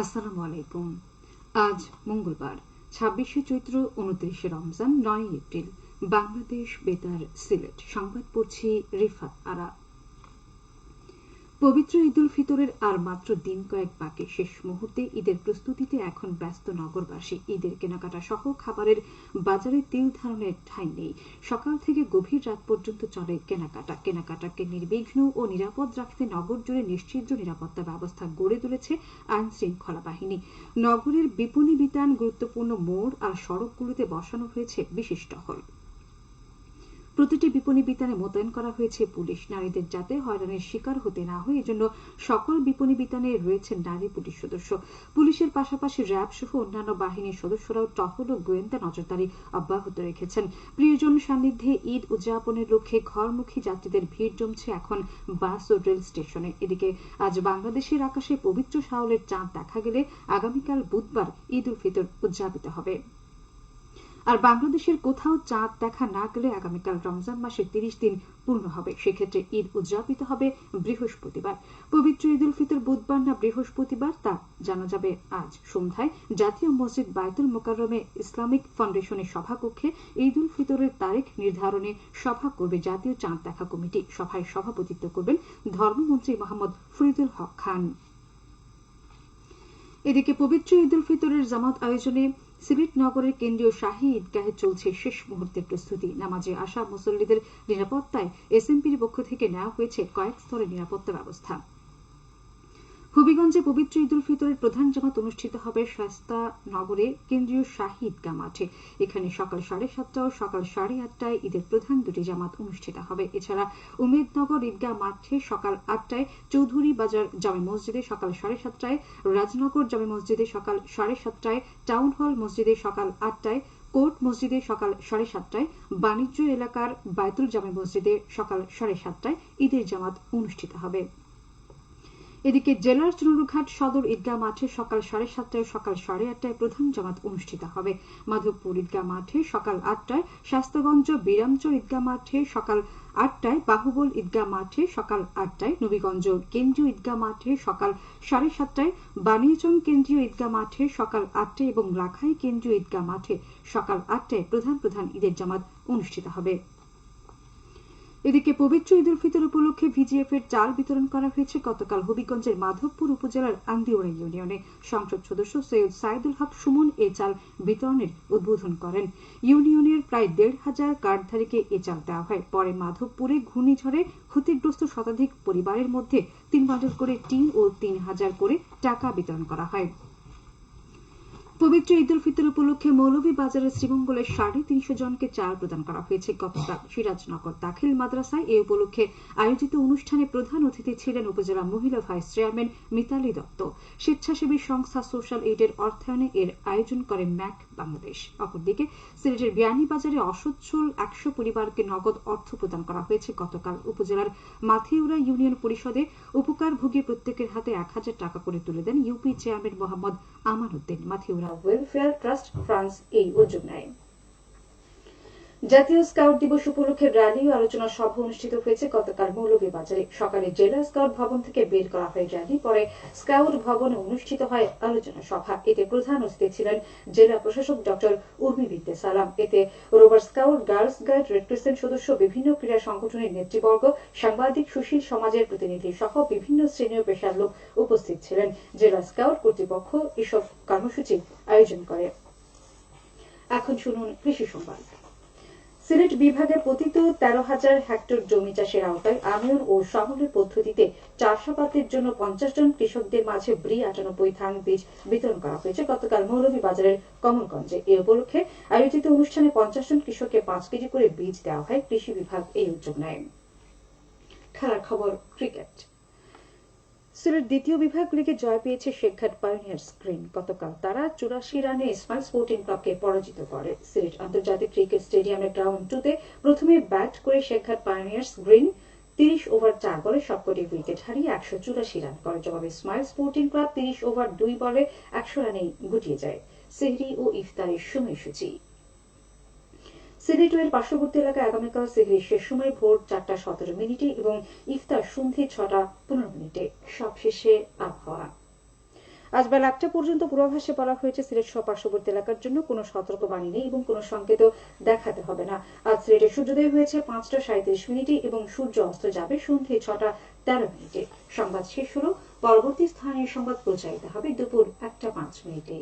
আসসালামু আলাইকুম। আজ মঙ্গলবার ২৬শে চৈত্র ২৯শে রমজান ৯ এপ্রিল। বাংলাদেশ বেতার সিলেট সংবাদ পড়ছি রিফাত আরা। পবিত্র ঈদ উল ফিতরের আর মাত্র দিন কয়েক বাকি। শেষ মুহূর্তে ঈদের প্রস্তুতিতে এখন ব্যস্ত নগরবাসী। ঈদের কেনাকাটা সহ খাবারের বাজারে তিল ধারণের ঠাঁই নেই। সকাল থেকে গভীর রাত পর্যন্ত চলে কেনাকাটাকে নির্বিঘ্ন ও নিরাপদ রাখতে নগর জুড়ে নিশ্চিদ্র নিরাপত্তা ব্যবস্থা গড়ে তুলেছে আইন শৃঙ্খলা বাহিনী। নগরের বিপণী বিতান, গুরুত্বপূর্ণ মোড় আর সড়কগুলোতে বসানো হয়েছে বিশেষ টহল। প্রতিটি বিপণী বিতানে মোতায়েন করা হয়েছে পুলিশ। নারীদের যাতে হয়রানির শিকার হতে না হয় এজন্য সকল বিপণী বিতানে রয়েছে নারী পুলিশ সদস্য। পুলিশের পাশাপাশি র্যাব সহ অন্যান্য বাহিনীর সদস্যরাও টহল ও গোয়েন্দা নজরদারি অব্যাহত রেখেছেন। প্রিয়জন সান্নিধ্যে ঈদ উদযাপনের লক্ষ্যে ঘরমুখী যাত্রীদের ভিড় জমছে এখন বাস ও রেল স্টেশনে। এদিকে আজ বাংলাদেশের আকাশে পবিত্র শাওলের চাঁদ দেখা গেলে আগামীকাল বুধবার ঈদ উল ফিতর উদযাপিত হবে। আর বাংলাদেশের কোথাও চাঁদ দেখা না গেলে আগামীকাল রমজান মাসের ৩০ দিন পূর্ণ হবে। সেক্ষেত্রে ঈদ উদযাপিত হবে বৃহস্পতিবার। পবিত্র ঈদ উল ফিতর বুধবার না বৃহস্পতিবার তা জানা যাবে আজ সন্ধ্যায়। জাতীয় মসজিদ বায়তুল মোকাররমে ইসলামিক ফাউন্ডেশনের সভাকক্ষে ঈদ উল ফিতরের তারিখ নির্ধারণে সভা করবে জাতীয় চাঁদ দেখা কমিটি। সভায় সভাপতিত্ব করবেন ধর্মমন্ত্রী মোহাম্মদ ফরিদুল হক খান। এদিকে পবিত্র ঈদ উল ফিতরের জামাত আয়োজনে সিলেট নগরের কেন্দ্রীয় শাহী ঈদগাহে চলছে শেষ মুহূর্তের প্রস্তুতি। নামাজে আসা মুসল্লিদের নিরাপত্তায় এসএমপির পক্ষ থেকে নেওয়া হয়েছে কয়েক স্তরের নিরাপত্তা ব্যবস্থা। হবিগঞ্জে পবিত্র ঈদ উল ফিতরের প্রধান জামাত অনুষ্ঠিত হবে শায়েস্তা নগরে কেন্দ্রীয় শাহী ঈদগাহ মাঠে। এখানে সকাল 7:30 ও সকাল 8:30টায় ঈদের প্রধান দুটি জামাত অনুষ্ঠিত হবে। এছাড়া উমেদনগর ঈদগাহ মাঠে সকাল 8টায়, চৌধুরী বাজার জামে মসজিদে সকাল 7:30টায়, রাজনগর জামে মসজিদে সকাল 7:30টায়, টাউন হল মসজিদে সকাল 8টায়, কোর্ট মসজিদে সকাল 7:30টায়, বাণিজ্য এলাকার বায়তুল জামে মসজিদে সকাল 7:30টায় ঈদের জামাত অনুষ্ঠিত হবে। এদিকে জেলার চুনুরঘাট সদর ঈদগাহ মাঠে সকাল 7:30টায়, সকাল 8:30টায় প্রধান জামাত অনুষ্ঠিত হবে। মাধবপুর ঈদগাহ মাঠে সকাল 8টায়, শাস্তাগঞ্জ বিরামচর ঈদগাহ মাঠে সকাল 8টায়, বাহুবল ঈদগাহ মাঠে সকাল 8টায়, নবীগঞ্জ কেন্দ্রীয় ঈদগাহ মাঠে সকাল 7:30টায়, বানিয়াচং কেন্দ্রীয় ঈদগাহ মাঠে সকাল 8টায় এবং লাখাই কেন্দ্রীয় ঈদগাহ মাঠে সকাল 8টায় প্রধান ঈদের জামাত অনুষ্ঠিত হবে। এদিকে পবিত্র ঈদ উল ফিতর উপলক্ষে ভিজিএফ এর চাল বিতরণ করা হয়েছে গতকাল হবিগঞ্জের মাধবপুর উপজেলার আন্দিওড়া ইউনিয়নে। সংসদ সদস্য সৈয়দ সাইদুল হক সুমন এ চাল বিতরণের উদ্বোধন করেন। ইউনিয়নের প্রায় ১৫০০ কার্ডধারীকে এ চাল দেওয়া হয়। পরে মাধবপুরে ঘূর্ণিঝড়ে ক্ষতিগ্রস্ত শতাধিক পরিবারের মধ্যে ৩ বান্ডেল করে টিন ও ৩,০০০ করে টাকা বিতরণ করা হয়। পবিত্র ঈদ উল ফিতর উপলক্ষে মৌলভীবাজারের শ্রীমঙ্গলের ৩৫০ জনকে চাল প্রদান করা হয়েছে। গতকাল সিরাজনগর দাখিল মাদ্রাসায় এ উপলক্ষে আয়োজিত অনুষ্ঠানে প্রধান অতিথি ছিলেন উপজেলা মহিলা ভাইস চেয়ারম্যান মিতালী দত্ত। স্বেচ্ছাসেবী সংস্থা সোশ্যাল এইডের অর্থায়নে এর আয়োজন করে ম্যাক বাংলাদেশ। অপরদিকে সিলেটের বিয়ানীবাজারে অসচ্ছল ১০০ পরিবারকে নগদ অর্থ প্রদান করা হয়েছে। গতকাল উপজেলার মাথিউরা ইউনিয়ন পরিষদে উপকারভোগী প্রত্যেকের হাতে ১,০০০ টাকা করে তুলে দেন ইউপি চেয়ারম্যান মোহাম্মদ আমান উদ্দিন। মাথিউরা ওয়েলফেয়ার ট্রাস্ট ফ্রান্স এই উদ্যোগ নেয়। জাতীয় স্কাউট দিবস উপলক্ষে র্যালি ও আলোচনা সভা অনুষ্ঠিত হয়েছে গতকাল মৌলভীবাজারে। সকালে জেলা স্কাউট ভবন থেকে বের করা হয় র্যালি, পরে স্কাউট ভবনে অনুষ্ঠিত হয় আলোচনা সভা। এতে প্রধান অতিথি ছিলেন জেলা প্রশাসক ডক্টর উর্মি বিনতে সালাম। এতে rover scout, girls guide, red crescent সদস্য, বিভিন্ন ক্রীড়া সংগঠনের নেতৃবর্গ, সাংবাদিক, সুশীল সমাজের প্রতিনিধি সহ বিভিন্ন শ্রেণী ও পেশার লোক উপস্থিত ছিলেন। জেলা স্কাউট কর্তৃপক্ষ এসব কর্মসূচি আয়োজন করে। এখন শুনুন কৃষি সংবাদ। সিলেট বিভাগে পতিত ১৩,০০০ হেক্টর জমি চাষের আওতায় আনয়ন ও সমন্বয় পদ্ধতিতে চাষাবাদের জন্য ৫০ জন কৃষকদের মাঝে ব্রি ৯৮ ধান বীজ বিতরণ করা হয়েছে গতকাল মৌলভীবাজারের কমলগঞ্জে। এ উপলক্ষে আয়োজিত অনুষ্ঠানে ৫০ জন কৃষককে ৫ কেজি করে বীজ দেওয়া হয়। কৃষি বিভাগ এই উদ্যোগ নেয়। খেলার খবর, ক্রিকেট। সিলেট দ্বিতীয় বিভাগ লিগে জয় পেয়েছে শেখঘাট পাইওনিয়ার্স গ্রিন। গতকাল তারা ৮৪ রানে ইসমাইল স্পোর্টিং ক্লাবকে পরাজিত করে। সিলেট আন্তর্জাতিক ক্রিকেট স্টেডিয়ামের গ্রাউন্ড 2-তে প্রথমে ব্যাট করে শেখঘাট পাইওনিয়ার্স গ্রিন ৩০ ওভার ৪ বলে সবকটি উইকেট হারিয়ে ১৮৪ রান করে। জবাবে ইসমাইল স্পোর্টিং ক্লাব ৩০ ওভার ২ বলে ১০০ রানেই গুটিয়ে যায়। সেহরি ও ইফতারের সময়সূচি। সিলেটের পার্শ্ববর্তী এলাকায় আগামীকাল সেহরির শেষ সময় ভোর ৪:১৭ এবং ইফতার সন্ধে ৬:১৫। সবশেষে আবহাওয়া। আজ বেলা 1টা পর্যন্ত পূর্বাভাসে বলা হয়েছে সিলেট সহ পার্শ্ববর্তী এলাকার জন্য কোনো সতর্কবাণী নেই এবং কোনো সংকেত দেখাতে হবে না। আজ সিলেটে সূর্যোদয় হয়েছে 5টা 37 মিনিটে এবং সূর্য অস্ত যাবে সন্ধ্যে 6টা 13 মিনিটে। সংবাদ শেষ হলো। পরবর্তী স্থানীয় সংবাদ প্রচারিত হবে দুপুর 1টা 5 মিনিটে।